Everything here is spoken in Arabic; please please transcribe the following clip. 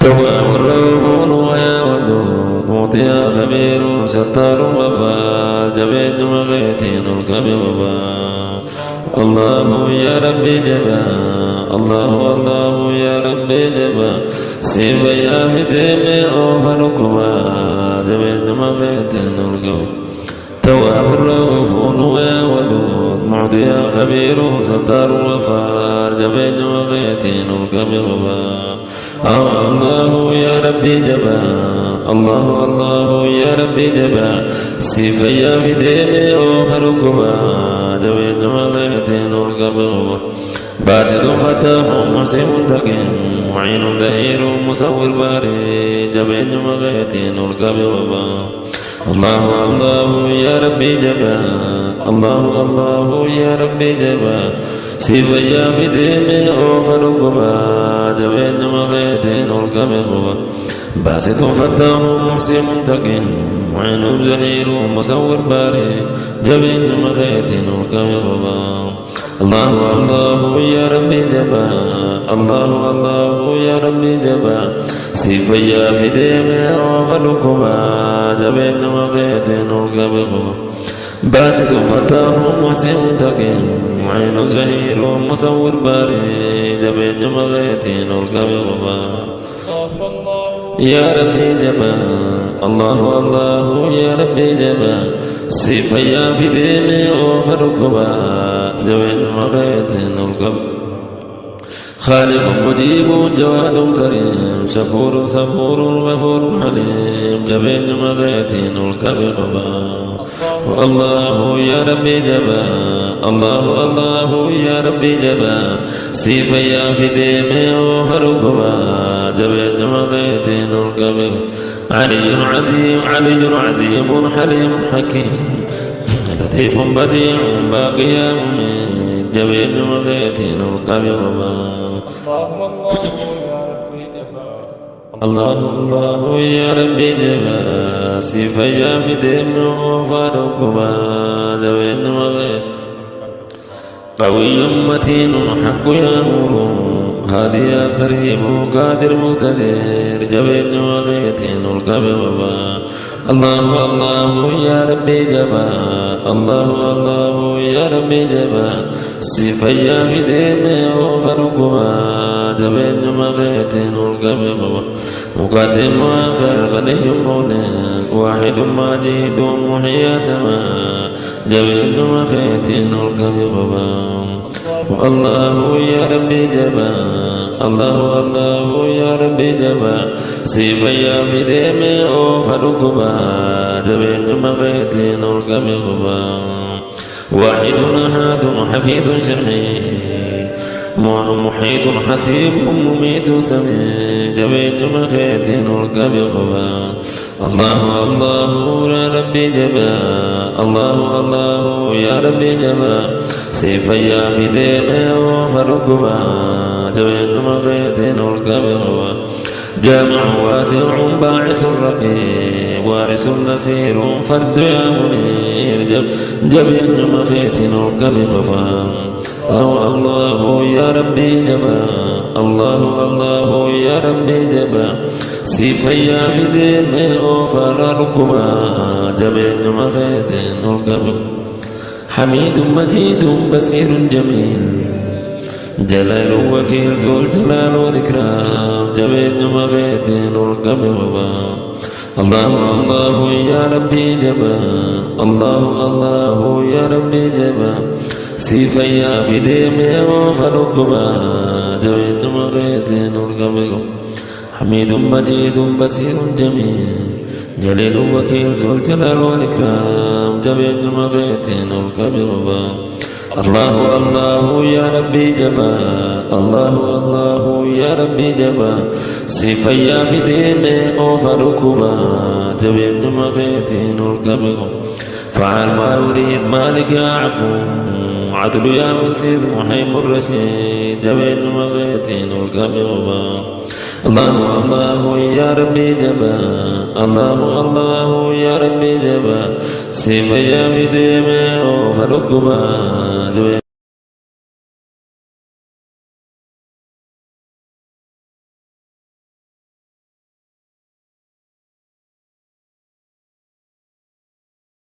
تواب الرؤوف ويا ودود معطي خبير ستار وفار جبين وغيتين الكبير الله يا ربي جبا الله يا ربي جبا سيف يا فديم أوفركما جبين وغيتين الكبير تواب الرؤوف ويا ودود معطي خبير ستار وفار جبين وغيتين الكبير الله يا ربي جبا الله يا ربي جبا سيف يا فديم أوفركما جبين وغيتين الكبير باسط فتاح محسن منتقم معين دهير مصور باري جبين وغيتين الكبير الله يا ربي جبا الله يا ربي جبا سيف يا فديم أوفركما جبين وغيتين الكبير باسط فتاح محسن منتقم معين زهير مصور باري جبين وغيتين الكبير الله يا ربي جبا الله يا ربي جبا سيف يا فديم أوفركما جبين وغيتين الكبير باسط فتاح محسن منتقم معين زهير مصور باري جبين وغيتين الكبير يا ربي جبا الله يا ربي جبا سيف يا فديم أوفركما جبين وغيتين الكبير خالق مجيب جواد كريم شكور صبور غفور حليم جبين وغيتين الكبير الله يا ربي جبا الله يا ربي جبا سيف يا فديم أوفركما جبين وغيتين الكبير علي عزيم حليم حكيم لطيف بديع باقي مميت جبين وغيتين الكبير الله يا ربي جبا سيف يا فديم أوفركما جبين وغيتين قوي متين حق يا نور هادي يا كريم قادر مقتدر جبين وغيتين الكبير الله يا ربي جبا الله يا ربي جبا سيف يا فديم أوفركما جبين وغيتين الكبير مقدم وآخر غني مولد واحد مجيد محيي سماء جبين وغيتين الكبير الله يا ربي جبا الله يا ربي جبا سيف يا فديم أوفركما جبين وغيتين الكبير واحد أحد حفيظ شهيد محيط حسيب مميت سميع جبين وغيتين الكبير الله يا ربي جبا الله يا ربي جبا سيف يا فديم أوفركما جبين وغيتين الكبير جامع واسع باعث الرقيب وارث نسير فرد يا منير جبين وغيتين الكبير الله يا ربي جبا الله يا ربي جبا سيف يا فديم أوفركما جبين وغيتين الكبير حميد مجيد بصير جميل جلال وكيل ذو الجلال والإكرام جبين وغيتين الكبير الله يا ربي جبا الله يا ربي جبا سيف يا فديم أوفركما جبين وغيتين الكبير حميد مجيد بصير جميل جليل وكيل ذو الجلال والإكرام جبين وغيتين الكبير الله يا ربي جبا الله يا ربي جبا سيف يا فديم أوفركما جبين وغيتين الكبير فعل ما يريد مالك يا عفو عدل يا مسيد محيم الرشيد جبين وغيتين الكبير الله يا ربي جبا الله يا ربي جبا سيف يا فديم أوفركما